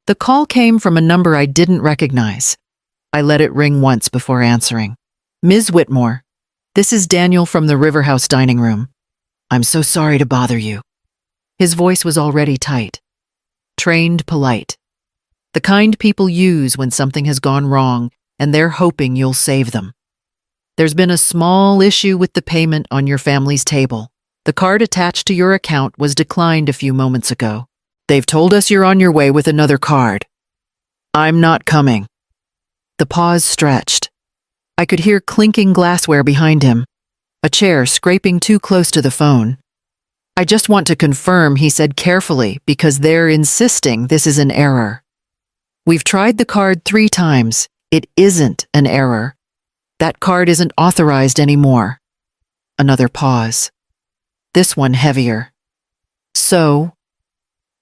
The call came from a number I didn't recognize. I let it ring once before answering. Ms. Whitmore, this is Daniel from the River House dining room. I'm so sorry to bother you. His voice was already tight. Trained, polite. The kind people use when something has gone wrong and they're hoping you'll save them. There's been a small issue with the payment on your family's table. The card attached to your account was declined a few moments ago. They've told us you're on your way with another card. I'm not coming. The pause stretched. I could hear clinking glassware behind him, a chair scraping too close to the phone. I just want to confirm, he said carefully, because they're insisting this is an error. We've tried the card 3 times. It isn't an error. That card isn't authorized anymore. Another pause. This one heavier. So,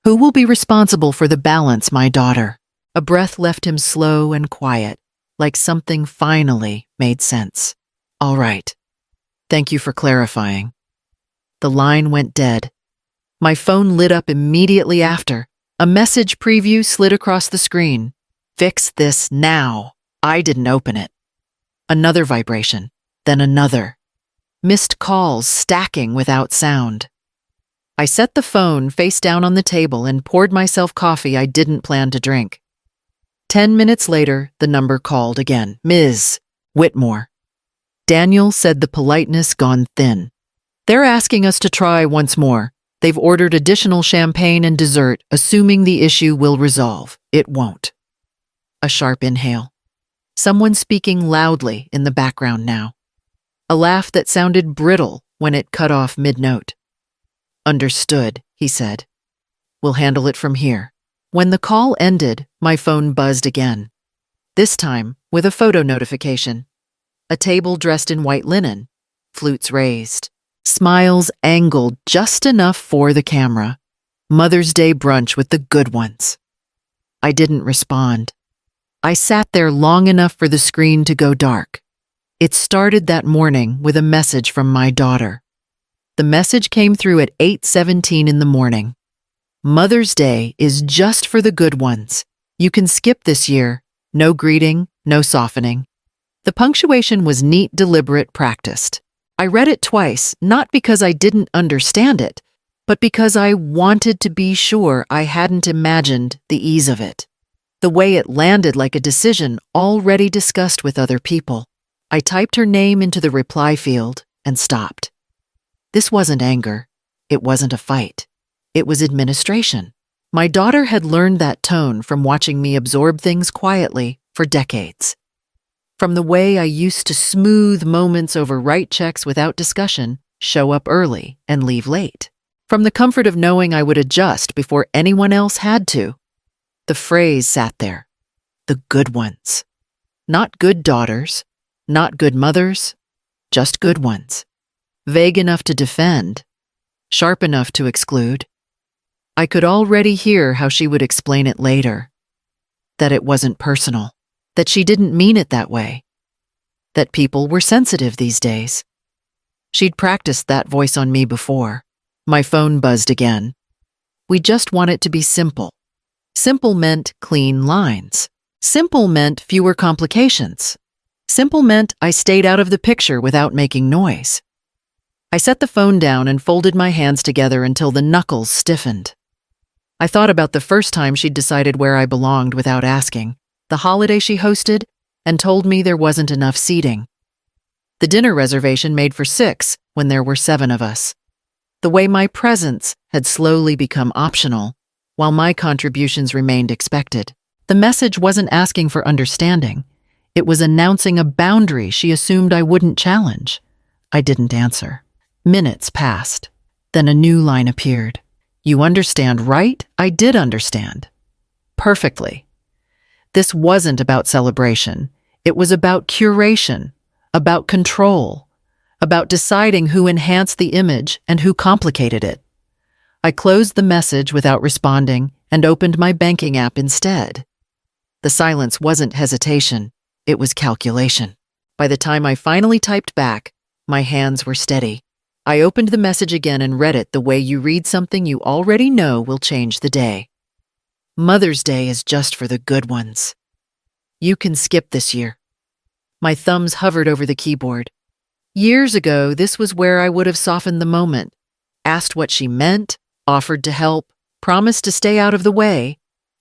who will be responsible for the balance, my daughter? A breath left him slow and quiet, like something finally made sense. All right. Thank you for clarifying. The line went dead. My phone lit up immediately after. A message preview slid across the screen. Fix this now. I didn't open it. Another vibration, then another. Missed calls stacking without sound. I set the phone face down on the table and poured myself coffee I didn't plan to drink. 10 minutes later, the number called again. Ms. Whitmore. Daniel said the politeness gone thin. They're asking us to try once more. They've ordered additional champagne and dessert, assuming the issue will resolve. It won't. A sharp inhale. Someone speaking loudly in the background now. A laugh that sounded brittle when it cut off mid-note. Understood, he said. We'll handle it from here. When the call ended, my phone buzzed again. This time with a photo notification. A table dressed in white linen, flutes raised, smiles angled just enough for the camera. Mother's Day brunch with the good ones. I didn't respond. I sat there long enough for the screen to go dark. It started that morning with a message from my daughter. The message came through at 8:17 in the morning. Mother's Day is just for the good ones. You can skip this year. No greeting, no softening. The punctuation was neat, deliberate, practiced. I read it twice, not because I didn't understand it, but because I wanted to be sure I hadn't imagined the ease of it. The way it landed like a decision already discussed with other people. I typed her name into the reply field and stopped. This wasn't anger. It wasn't a fight. It was administration. My daughter had learned that tone from watching me absorb things quietly for decades. From the way I used to smooth moments over write checks without discussion, show up early, and leave late. From the comfort of knowing I would adjust before anyone else had to. The phrase sat there. The good ones. Not good daughters, not good mothers, just good ones. Vague enough to defend, sharp enough to exclude. I could already hear how she would explain it later. That it wasn't personal, that she didn't mean it that way, that people were sensitive these days. She'd practiced that voice on me before. My phone buzzed again. We just want it to be simple. Simple meant clean lines. Simple meant fewer complications. Simple meant I stayed out of the picture without making noise. I set the phone down and folded my hands together until the knuckles stiffened. I thought about the first time she'd decided where I belonged without asking, the holiday she hosted, and told me there wasn't enough seating. The dinner reservation made for 6 when there were 7 of us. The way my presence had slowly become optional, while my contributions remained expected. The message wasn't asking for understanding. It was announcing a boundary she assumed I wouldn't challenge. I didn't answer. Minutes passed. Then a new line appeared. You understand, right? I did understand. Perfectly. This wasn't about celebration. It was about curation, about control, about deciding who enhanced the image and who complicated it. I closed the message without responding and opened my banking app instead. The silence wasn't hesitation, it was calculation. By the time I finally typed back, my hands were steady. I opened the message again and read it the way you read something you already know will change the day. Mother's Day is just for the good ones. You can skip this year. My thumbs hovered over the keyboard. Years ago, this was where I would have softened the moment, asked what she meant, offered to help, promised to stay out of the way.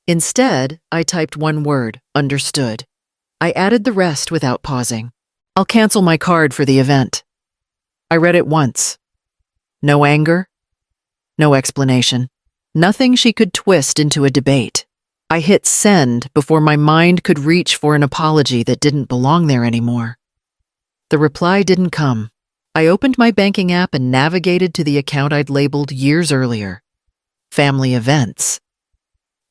Instead, I typed one word, understood. I added the rest without pausing. I'll cancel my card for the event. I read it once. No anger, no explanation. Nothing she could twist into a debate. I hit send before my mind could reach for an apology that didn't belong there anymore. The reply didn't come. I opened my banking app and navigated to the account I'd labeled years earlier. Family events.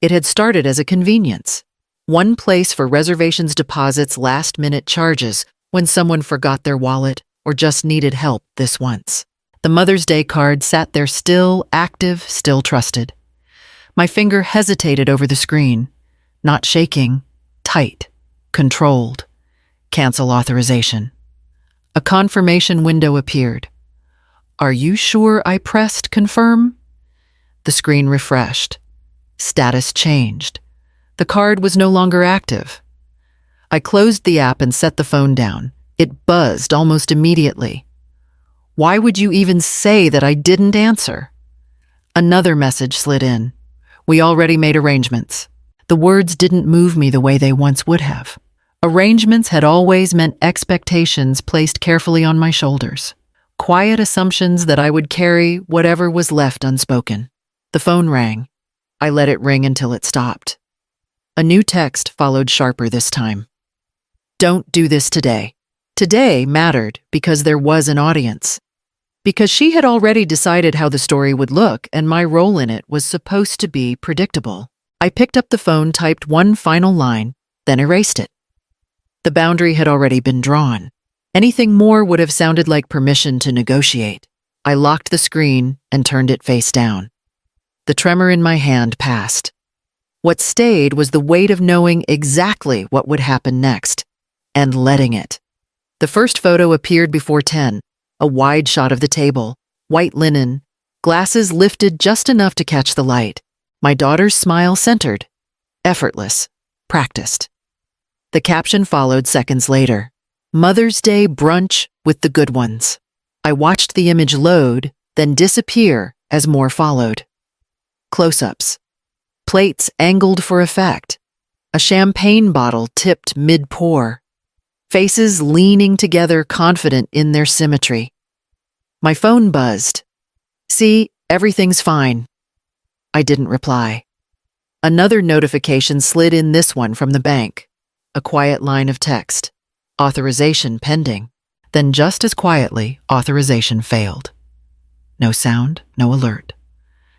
It had started as a convenience. One place for reservations, deposits, last-minute charges when someone forgot their wallet or just needed help this once. The Mother's Day card sat there still active, still trusted. My finger hesitated over the screen, not shaking, tight, controlled. Cancel authorization. A confirmation window appeared. Are you sure I pressed confirm? The screen refreshed. Status changed. The card was no longer active. I closed the app and set the phone down. It buzzed almost immediately. Why would you even say that I didn't answer? Another message slid in. We already made arrangements. The words didn't move me the way they once would have. Arrangements had always meant expectations placed carefully on my shoulders. Quiet assumptions that I would carry whatever was left unspoken. The phone rang. I let it ring until it stopped. A new text followed sharper this time. Don't do this today. Today mattered because there was an audience. Because she had already decided how the story would look and my role in it was supposed to be predictable. I picked up the phone, typed one final line, then erased it. The boundary had already been drawn. Anything more would have sounded like permission to negotiate. I locked the screen and turned it face down. The tremor in my hand passed. What stayed was the weight of knowing exactly what would happen next, and letting it. The first photo appeared before 10, a wide shot of the table, white linen, glasses lifted just enough to catch the light. My daughter's smile centered, effortless, practiced. The caption followed seconds later. Mother's Day brunch with the good ones. I watched the image load, then disappear as more followed. Close-ups. Plates angled for effect. A champagne bottle tipped mid-pour. Faces leaning together, confident in their symmetry. My phone buzzed. See, everything's fine. I didn't reply. Another notification slid in, this one from the bank. A quiet line of text. Authorization pending. Then just as quietly, authorization failed. No sound, no alert.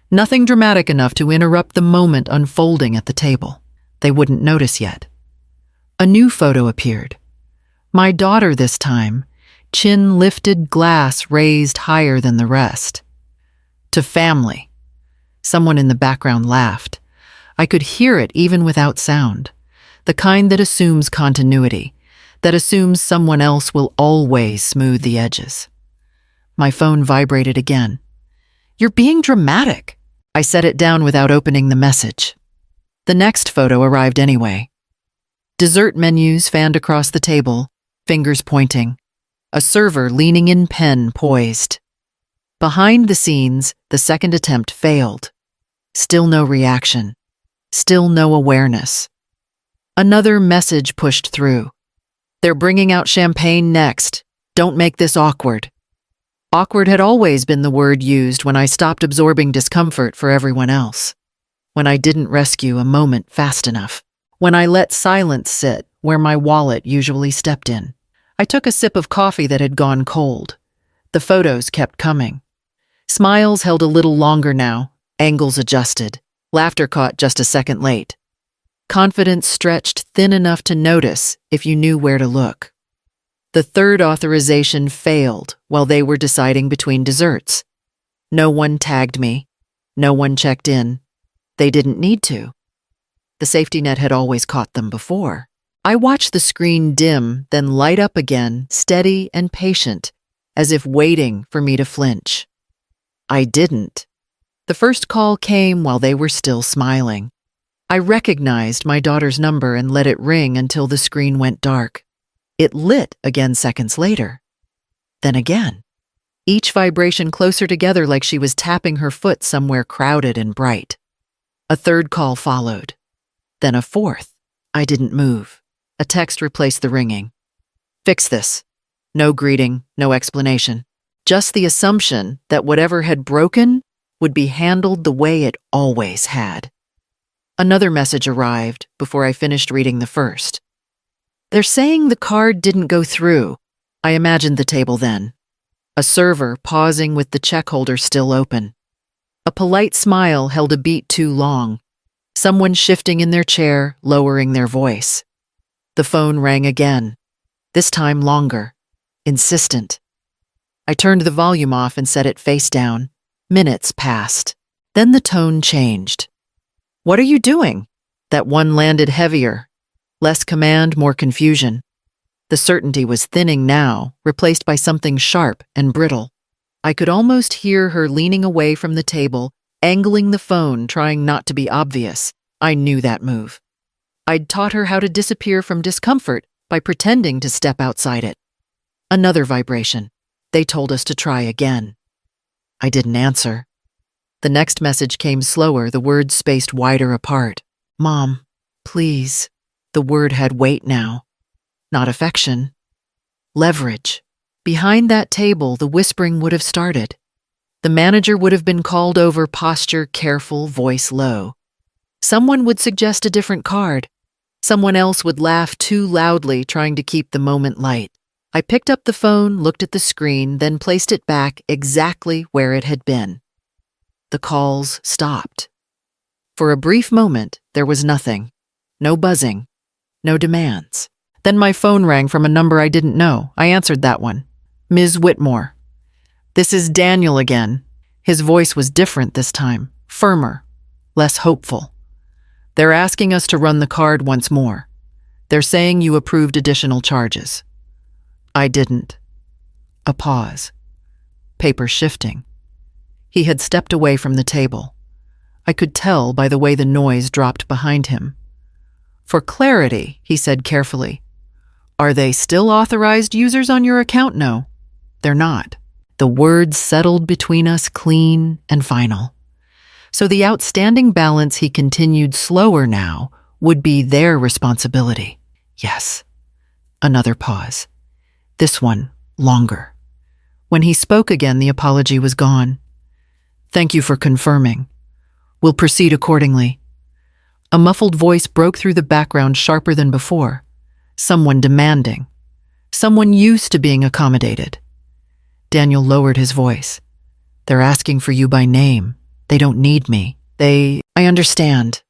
Nothing dramatic enough to interrupt the moment unfolding at the table. They wouldn't notice yet. A new photo appeared. My daughter this time, chin lifted, glass raised higher than the rest. To family. Someone in the background laughed. I could hear it even without sound. The kind that assumes continuity, that assumes someone else will always smooth the edges. My phone vibrated again. You're being dramatic. I set it down without opening the message. The next photo arrived anyway. Dessert menus fanned across the table, fingers pointing. A server leaning in, pen poised. Behind the scenes, the second attempt failed. Still no reaction. Still no awareness. Another message pushed through. They're bringing out champagne next. Don't make this awkward. Awkward had always been the word used when I stopped absorbing discomfort for everyone else. When I didn't rescue a moment fast enough. When I let silence sit where my wallet usually stepped in. I took a sip of coffee that had gone cold. The photos kept coming. Smiles held a little longer now, angles adjusted. Laughter caught just a second late. Confidence stretched thin enough to notice if you knew where to look. The third authorization failed while they were deciding between desserts. No one tagged me. No one checked in. They didn't need to. The safety net had always caught them before. I watched the screen dim, then light up again, steady and patient, as if waiting for me to flinch. I didn't. The first call came while they were still smiling. I recognized my daughter's number and let it ring until the screen went dark. It lit again seconds later. Then again. Each vibration closer together like she was tapping her foot somewhere crowded and bright. A third call followed. Then a fourth. I didn't move. A text replaced the ringing. Fix this. No greeting, no explanation. Just the assumption that whatever had broken would be handled the way it always had. Another message arrived before I finished reading the first. They're saying the card didn't go through. I imagined the table then. A server pausing with the check holder still open. A polite smile held a beat too long. Someone shifting in their chair, lowering their voice. The phone rang again. This time longer. Insistent. I turned the volume off and set it face down. Minutes passed. Then the tone changed. What are you doing? That one landed heavier. Less command, more confusion. The certainty was thinning now, replaced by something sharp and brittle. I could almost hear her leaning away from the table, angling the phone, trying not to be obvious. I knew that move. I'd taught her how to disappear from discomfort by pretending to step outside it. Another vibration. They told us to try again. I didn't answer. The next message came slower, the words spaced wider apart. Mom, please. The word had weight now. Not affection. Leverage. Behind that table, the whispering would have started. The manager would have been called over, posture careful, voice low. Someone would suggest a different card. Someone else would laugh too loudly, trying to keep the moment light. I picked up the phone, looked at the screen, then placed it back exactly where it had been. The calls stopped. For a brief moment, there was nothing. No buzzing. No demands. Then my phone rang from a number I didn't know. I answered that one. Ms. Whitmore. This is Daniel again. His voice was different this time, firmer, less hopeful. They're asking us to run the card once more. They're saying you approved additional charges. I didn't. A pause. Paper shifting. He had stepped away from the table. I could tell by the way the noise dropped behind him. For clarity, he said carefully, are they still authorized users on your account? No, they're not. The words settled between us clean and final. So the outstanding balance, he continued slower now, would be their responsibility. Yes. Another pause. This one, longer. When he spoke again, the apology was gone. Thank you for confirming. We'll proceed accordingly. A muffled voice broke through the background sharper than before. Someone demanding. Someone used to being accommodated. Daniel lowered his voice. They're asking for you by name. They don't need me. I understand.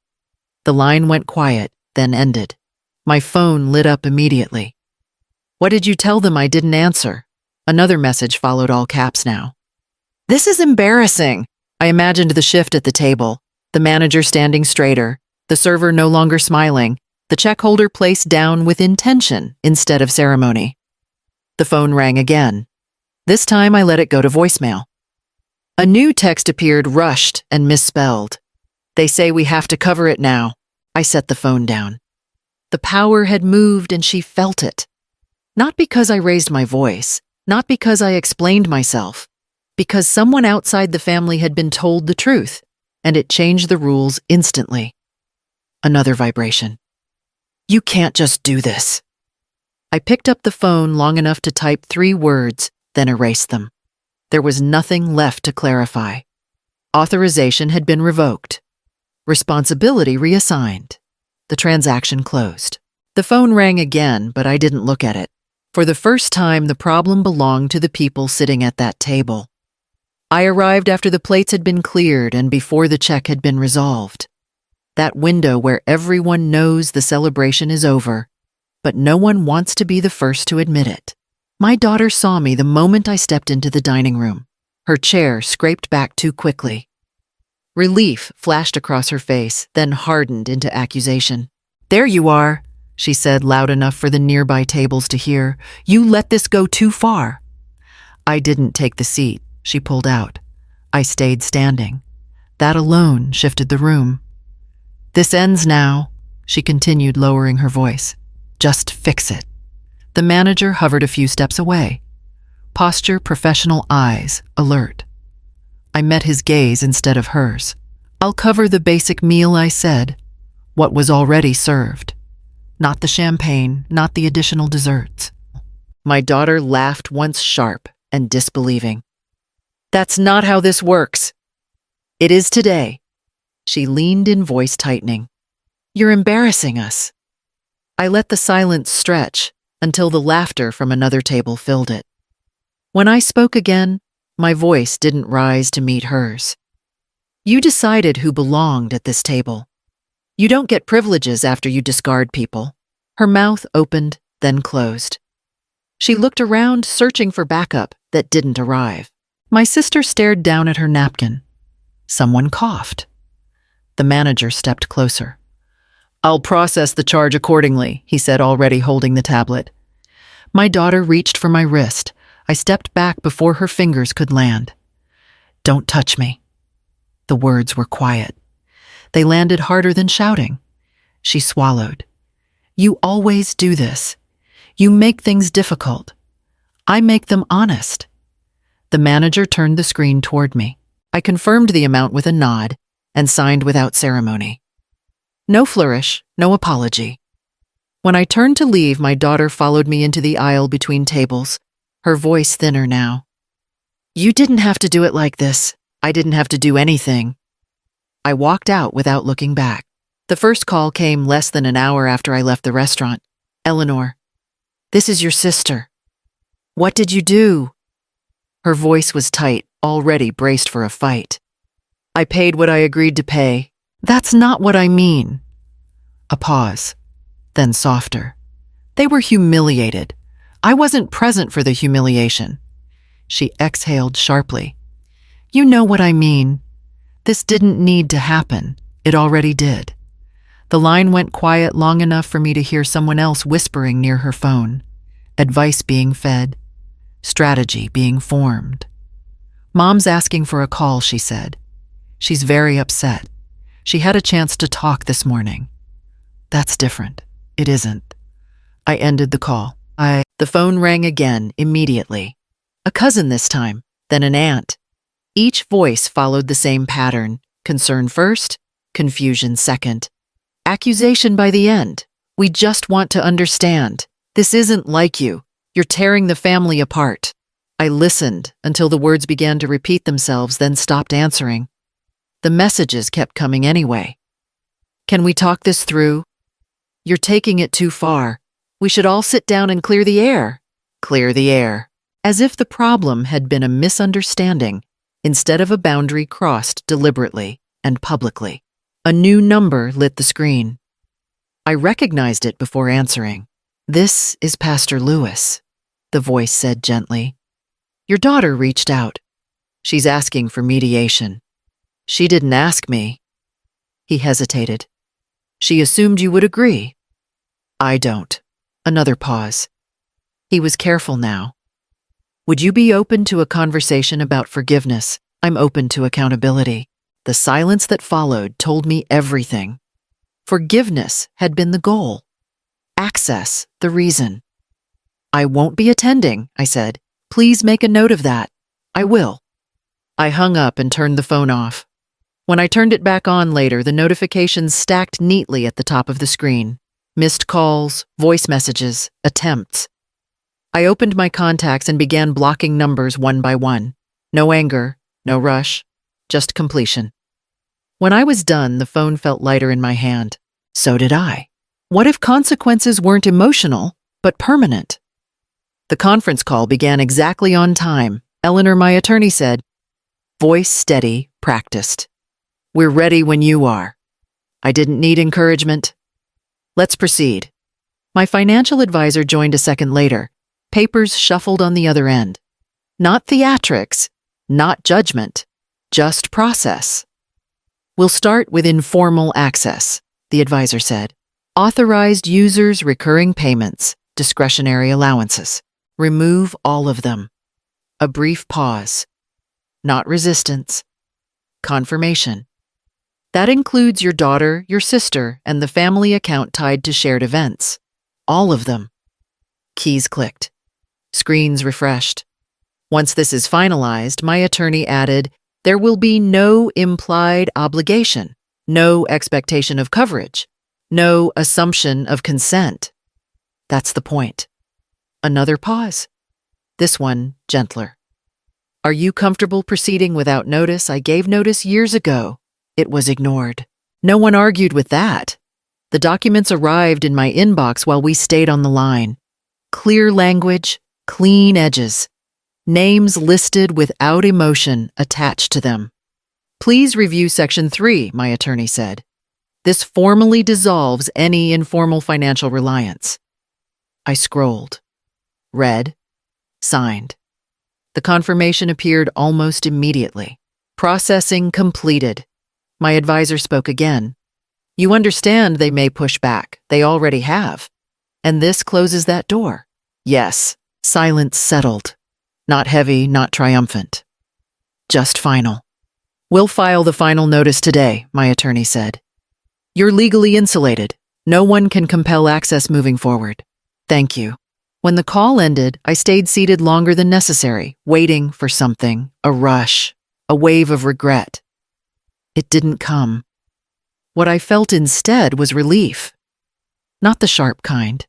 The line went quiet, then ended. My phone lit up immediately. What did you tell them I didn't answer? Another message followed, all caps now. This is embarrassing. I imagined the shift at the table. The manager standing straighter. The server no longer smiling. The check holder placed down with intention instead of ceremony. The phone rang again. This time I let it go to voicemail. A new text appeared, rushed and misspelled. They say we have to cover it now. I set the phone down. The power had moved and she felt it. Not because I raised my voice, not because I explained myself, because someone outside the family had been told the truth, and it changed the rules instantly. Another vibration. You can't just do this. I picked up the phone long enough to type 3 words, then erased them. There was nothing left to clarify. Authorization had been revoked. Responsibility reassigned. The transaction closed. The phone rang again, but I didn't look at it. For the first time, the problem belonged to the people sitting at that table. I arrived after the plates had been cleared and before the check had been resolved. That window where everyone knows the celebration is over, but no one wants to be the first to admit it. My daughter saw me the moment I stepped into the dining room. Her chair scraped back too quickly. Relief flashed across her face, then hardened into accusation. There you are, she said loud enough for the nearby tables to hear. You let this go too far. I didn't take the seat, she pulled out. I stayed standing. That alone shifted the room. This ends now, she continued, lowering her voice. Just fix it. The manager hovered a few steps away. Posture, professional, eyes alert. I met his gaze instead of hers. I'll cover the basic meal, I said. What was already served. Not the champagne, not the additional desserts. My daughter laughed once sharp and disbelieving. That's not how this works. It is today. She leaned in, voice tightening. You're embarrassing us. I let the silence stretch until the laughter from another table filled it. When I spoke again, my voice didn't rise to meet hers. You decided who belonged at this table. You don't get privileges after you discard people. Her mouth opened, then closed. She looked around, searching for backup that didn't arrive. My sister stared down at her napkin. Someone coughed. The manager stepped closer. I'll process the charge accordingly, he said, already holding the tablet. My daughter reached for my wrist. I stepped back before her fingers could land. Don't touch me. The words were quiet. They landed harder than shouting. She swallowed. You always do this. You make things difficult. I make them honest. The manager turned the screen toward me. I confirmed the amount with a nod and signed without ceremony. No flourish, no apology. When I turned to leave, my daughter followed me into the aisle between tables, her voice thinner now. You didn't have to do it like this. I didn't have to do anything. I walked out without looking back. The first call came less than an hour after I left the restaurant. Eleanor, this is your sister. What did you do? Her voice was tight, already braced for a fight. I paid what I agreed to pay. That's not what I mean. A pause, then softer. They were humiliated. I wasn't present for the humiliation. She exhaled sharply. You know what I mean. This didn't need to happen. It already did. The line went quiet long enough for me to hear someone else whispering near her phone. Advice being fed. Strategy being formed. Mom's asking for a call, she said. She's very upset. She had a chance to talk this morning. That's different. It isn't. I ended the call. The phone rang again, immediately. A cousin this time, then an aunt. Each voice followed the same pattern. Concern first, confusion second. Accusation by the end. We just want to understand. This isn't like you. You're tearing the family apart. I listened until the words began to repeat themselves, then stopped answering. The messages kept coming anyway. Can we talk this through? You're taking it too far. We should all sit down and clear the air. Clear the air. As if the problem had been a misunderstanding instead of a boundary crossed deliberately and publicly. A new number lit the screen. I recognized it before answering. This is Pastor Lewis, the voice said gently. Your daughter reached out. She's asking for mediation. She didn't ask me. He hesitated. She assumed you would agree. I don't. Another pause. He was careful now. Would you be open to a conversation about forgiveness? I'm open to accountability. The silence that followed told me everything. Forgiveness had been the goal. Access, the reason. I won't be attending, I said. Please make a note of that. I will. I hung up and turned the phone off. When I turned it back on later, the notifications stacked neatly at the top of the screen. Missed calls, voice messages, attempts. I opened my contacts and began blocking numbers one by one. No anger, no rush, just completion. When I was done, the phone felt lighter in my hand. So did I. What if consequences weren't emotional, but permanent? The conference call began exactly on time. Eleanor, my attorney, said, voice steady, practiced. We're ready when you are. I didn't need encouragement. Let's proceed. My financial advisor joined a second later. Papers shuffled on the other end. Not theatrics, not judgment, just process. We'll start with informal access, the advisor said. Authorized users, recurring payments, discretionary allowances. Remove all of them. A brief pause. Not resistance. Confirmation. That includes your daughter, your sister, and the family account tied to shared events. All of them. Keys clicked. Screens refreshed. Once this is finalized, my attorney added, there will be no implied obligation, no expectation of coverage, no assumption of consent. That's the point. Another pause. This one, gentler. Are you comfortable proceeding without notice? I gave notice years ago. It was ignored. No one argued with that. The documents arrived in my inbox while we stayed on the line. Clear language, clean edges. Names listed without emotion attached to them. Please review Section 3, my attorney said. This formally dissolves any informal financial reliance. I scrolled, read, signed. The confirmation appeared almost immediately. Processing completed. My advisor spoke again. You understand they may push back. They already have. And this closes that door. Yes. Silence settled. Not heavy, not triumphant. Just final. We'll file the final notice today, my attorney said. You're legally insulated. No one can compel access moving forward. Thank you. When the call ended, I stayed seated longer than necessary, waiting for something, a rush, a wave of regret. It didn't come. What I felt instead was relief. Not the sharp kind.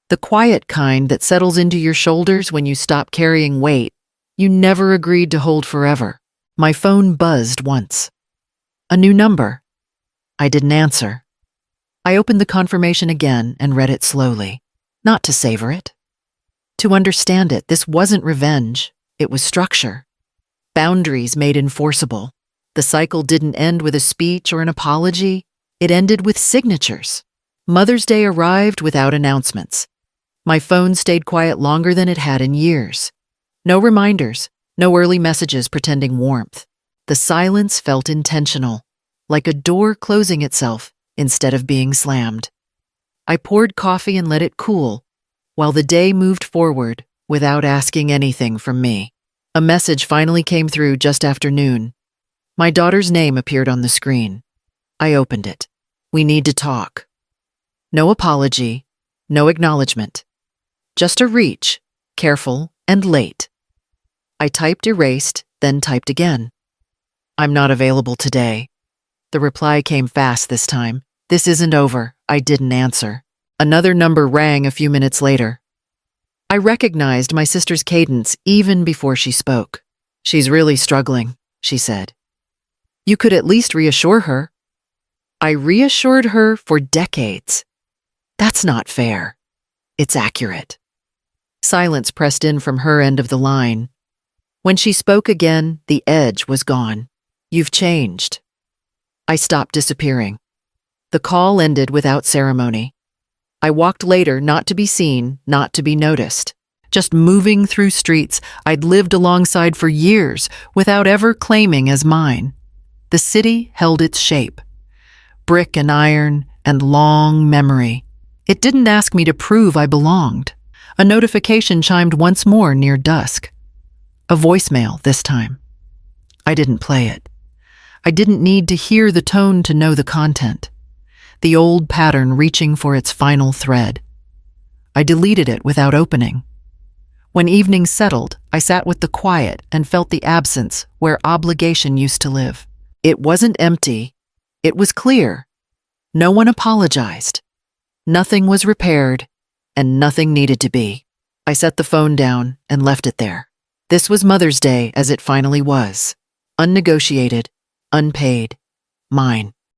The quiet kind that settles into your shoulders when you stop carrying weight you never agreed to hold forever. My phone buzzed once. A new number. I didn't answer. I opened the confirmation again and read it slowly. Not to savor it. To understand it, this wasn't revenge. It was structure. Boundaries made enforceable. The cycle didn't end with a speech or an apology. It ended with signatures. Mother's Day arrived without announcements. My phone stayed quiet longer than it had in years. No reminders, no early messages pretending warmth. The silence felt intentional, like a door closing itself instead of being slammed. I poured coffee and let it cool, while the day moved forward without asking anything from me. A message finally came through just after noon. My daughter's name appeared on the screen. I opened it. We need to talk. No apology, no acknowledgement. Just a reach, careful and late. I typed erased, then typed again. I'm not available today. The reply came fast this time. This isn't over. I didn't answer. Another number rang a few minutes later. I recognized my sister's cadence even before she spoke. She's really struggling, she said. You could at least reassure her. I reassured her for decades. That's not fair. It's accurate. Silence pressed in from her end of the line. When she spoke again, the edge was gone. You've changed. I stopped disappearing. The call ended without ceremony. I walked later, not to be seen, not to be noticed. Just moving through streets I'd lived alongside for years without ever claiming as mine. The city held its shape. Brick and iron and long memory. It didn't ask me to prove I belonged. A notification chimed once more near dusk. A voicemail this time. I didn't play it. I didn't need to hear the tone to know the content. The old pattern reaching for its final thread. I deleted it without opening. When evening settled, I sat with the quiet and felt the absence where obligation used to live. It wasn't empty. It was clear. No one apologized. Nothing was repaired, and nothing needed to be. I set the phone down and left it there. This was Mother's Day as it finally was. Unnegotiated, unpaid, mine.